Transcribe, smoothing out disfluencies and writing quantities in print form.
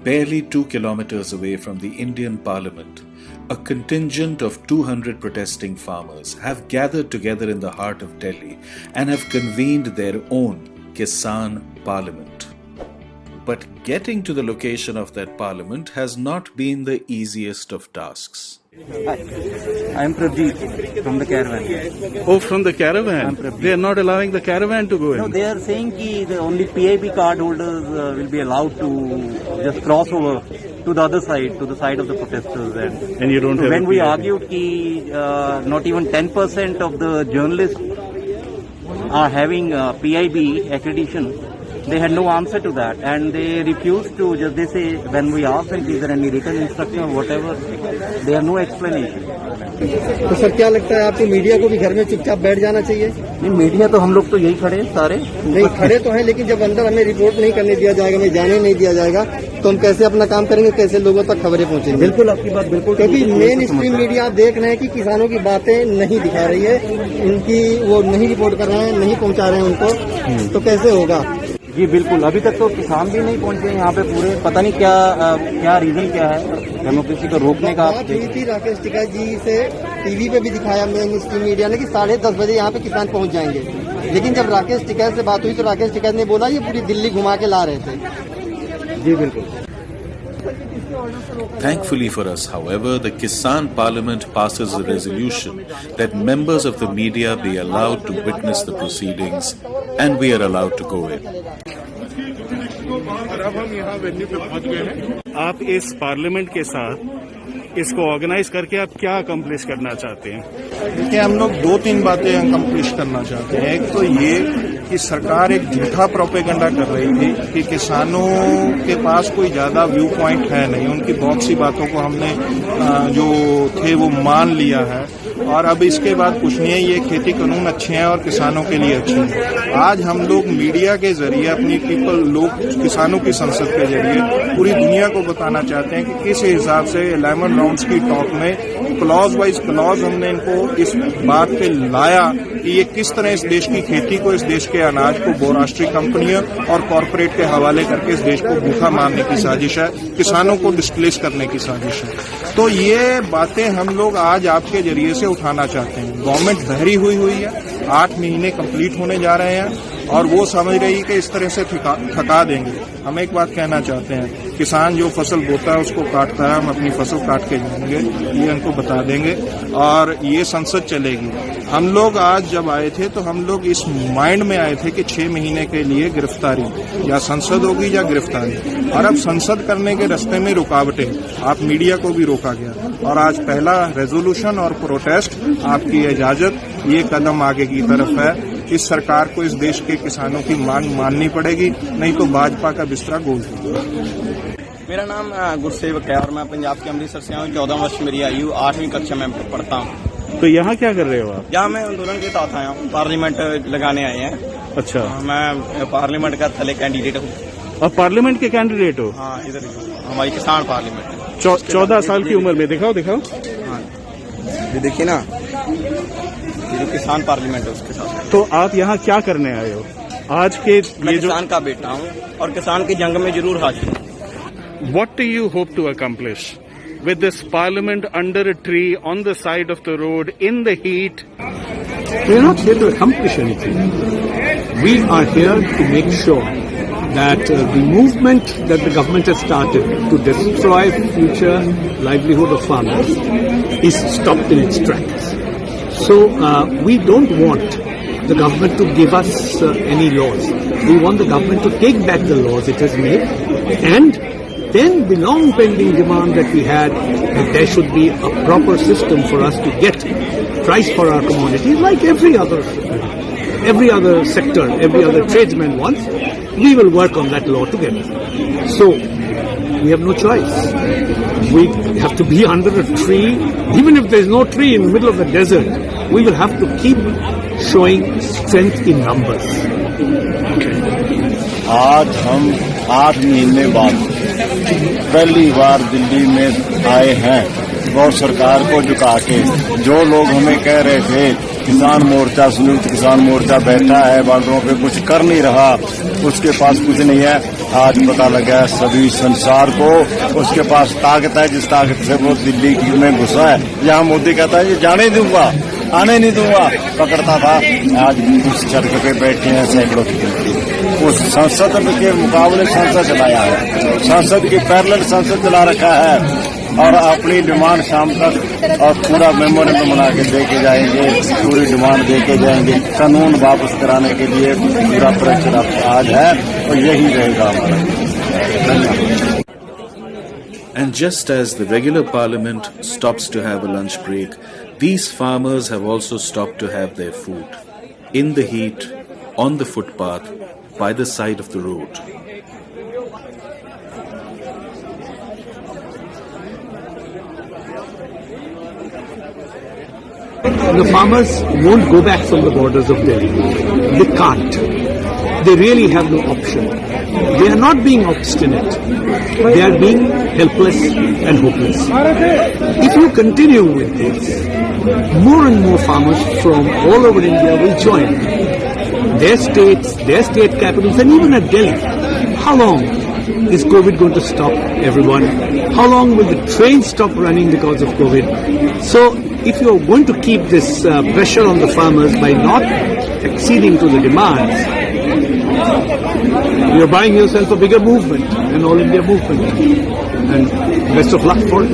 Barely 2 kilometers away from the Indian Parliament, a contingent of 200 protesting farmers have gathered together in the heart of Delhi and have convened their own Kisan Parliament. But getting to the location of that parliament has not been the easiest of tasks. Hi, I am Pradeep from the caravan. Oh, from the caravan? They are not allowing the caravan to go in? No, they are saying that the only PIB card holders will be allowed to just cross over to the other side, to the side of the protesters. And you don't have when a we PIB. argued that not even 10% of the journalists are having PIB accreditation, they had no answer to that, and they refused to just, they say, when we ask them, is there any written instruction or whatever, they have no explanation. तो sir क्या लगता है आपको media को भी घर में चुपचाप बैठ जाना चाहिए? नहीं, मीडिया तो हम लोग तो यही खड़े हैं सारे। नहीं खड़े तो हैं, लेकिन जब अंदर हमें रिपोर्ट नहीं करने दिया जाएगा, हमें जाने नहीं दिया जाएगा, तो हम कैसे अपना काम करेंगे, कैसे लोगों तक खबरें पहुंचेंगी? बिल्कुल आपकी बात बिल्कुल, क्योंकि मेन स्ट्रीम मीडिया आप देख रहे हैं कि किसानों की बातें नहीं दिखा रही है, इनकी वो नहीं रिपोर्ट कर रहे हैं, नहीं पहुंचा रहे हैं उनको, तो कैसे होगा? जी बिल्कुल, अभी तक तो किसान भी नहीं पहुंचे यहाँ पे पूरे, पता नहीं क्या रीजन क्या है डेमोक्रेसी को रोकने का। बात हुई थी राकेश टिकैत जी से, टीवी पे भी दिखाया मेन स्ट्रीम मीडिया ने कि 10:30 बजे यहाँ पे किसान पहुंच जाएंगे, लेकिन जब राकेश टिकैत से बात हुई तो राकेश टिकैत ने बोला ये पूरी दिल्ली घुमा के ला रहे थे। जी बिल्कुल। Thankfully for us, however, the Kisan Parliament passes a resolution that members of the media be allowed to witness the proceedings and we are allowed to go in. अब हम यहाँ वेन्यू पे पहुँच गए हैं। आप इस पार्लियामेंट के साथ इसको ऑर्गेनाइज करके आप क्या अकम्प्लिश करना चाहते हैं? देखिए, हम लोग 2-3 बातें अकम्प्लिश करना चाहते हैं। एक तो ये कि सरकार एक झूठा प्रोपेगेंडा कर रही थी कि किसानों के पास कोई ज्यादा व्यू पॉइंट है नहीं, उनकी बहुत सी बातों को हमने जो थे वो मान लिया है, और अब इसके बाद कुछ नहीं है, ये खेती कानून अच्छे हैं और किसानों के लिए अच्छे हैं। आज हम लोग मीडिया के जरिए अपनी किसानों की संसद के जरिए पूरी दुनिया को बताना चाहते हैं कि किस हिसाब से 11 राउंड्स की टॉक में क्लॉज वाइज क्लॉज हमने इनको इस बात पे लाया कि ये किस तरह इस देश की खेती को, इस देश के अनाज को बहुराष्ट्रीय कंपनियों और कॉरपोरेट के हवाले करके इस देश को भूखा मारने की साजिश है, किसानों को डिस्प्लेस करने की साजिश है। तो ये बातें हम लोग आज आपके जरिए से उठाना चाहते हैं। गवर्नमेंट बहरी हुई है, 8 महीने कंप्लीट होने जा रहे हैं और वो समझ रही है कि इस तरह से थका देंगे। हम एक बात कहना चाहते हैं, किसान जो फसल बोता है उसको काटता है, हम अपनी फसल काट के जाएंगे, ये उनको बता देंगे और ये संसद चलेगी। हम लोग आज जब आए थे तो हम लोग इस माइंड में आए थे कि 6 महीने के लिए गिरफ्तारी, या संसद होगी या गिरफ्तारी, और अब संसद करने के रास्ते में रुकावटें, आप मीडिया को भी रोका गया और आज पहला रेजोल्यूशन और प्रोटेस्ट, आपकी इजाजत, ये कदम आगे की तरफ है। इस सरकार को इस देश के किसानों की मांग माननी पड़ेगी, नहीं तो भाजपा का बिस्तरा गोल होगा। मेरा नाम गुरसेवक है और मैं पंजाब के अमृतसर से हूँ। 14 वर्ष मेरी आयु, 8वीं कक्षा में पढ़ता हूँ। तो यहाँ क्या कर रहे हो आप? यहाँ मैं आंदोलन के तहत आया हूँ, पार्लियामेंट लगाने आए हैं। अच्छा, मैं पार्लियामेंट का थले कैंडिडेट हूँ। आप पार्लियामेंट के कैंडिडेट हो? हाँ, इधर हमारी किसान पार्लियामेंट है। 14 साल की उम्र में। दिखाओ। हाँ, ये देखिए ना, ये किसान पार्लियामेंट है उसके साथ। तो आप यहाँ क्या करने आए हो? आज के मैं किसान का बेटा हूँ और किसान की जंग में जरूर हाजिर हूँ। What do you hope to accomplish with this parliament under a tree on the side of the road in the heat? We are not here to accomplish anything. We are here to make sure that the movement that the government has started to destroy future livelihood of farmers is stopped in its tracks. So we don't want the government to give us any laws. We want the government to take back the laws it has made, and then the long pending demand that we had, that there should be a proper system for us to get price for our commodities like every other sector, every other tradesman wants. We will work on that law together. So we have no choice. We have to be under a tree. Even if there is no tree in the middle of the desert, we will have to keep showing strength in numbers. आज हम 8 महीने बाद पहली बार दिल्ली में आए हैं, गौ सरकार को झुका के। जो लोग हमें कह रहे थे किसान मोर्चा, संयुक्त किसान मोर्चा बैठा है बॉर्डरों पे, कुछ कर नहीं रहा, उसके पास कुछ नहीं है। आज पता लगा है सभी संसार को उसके पास ताकत है, जिस ताकत से वो दिल्ली में घुसा है। यहाँ मोदी कहता है ये जाने दूंगा, आने नहीं दूंगा, पकड़ता था। आज उस सड़क पे बैठे हैं सैकड़ों की गिनती। उस संसद के मुकाबले संसद चलाया है, संसद की पैरेलल संसद चला रखा है और अपनी डिमांड शाम तक और पूरा मेमोरेंडम बना के दे के जाएंगे, पूरी डिमांड दे के जाएंगे। कानून वापस कराने के लिए पूरा प्रेशर आज है और यही रहेगा हमारा। धन्यवाद। And just as the regular parliament stops to have a lunch break, these farmers have also stopped to have their food. In the heat, on the footpath, by the side of the road. The farmers won't go back from the borders of Delhi. They can't. They really have no option. They are not being obstinate. They are being helpless and hopeless. If you continue with this, more and more farmers from all over India will join their states, their state capitals, and even at Delhi. How long is COVID going to stop everyone? How long will the trains stop running because of COVID? So, if you are going to keep this pressure on the farmers by not acceding to the demands, you are buying yourself a bigger movement, an all India movement. And best of luck for it.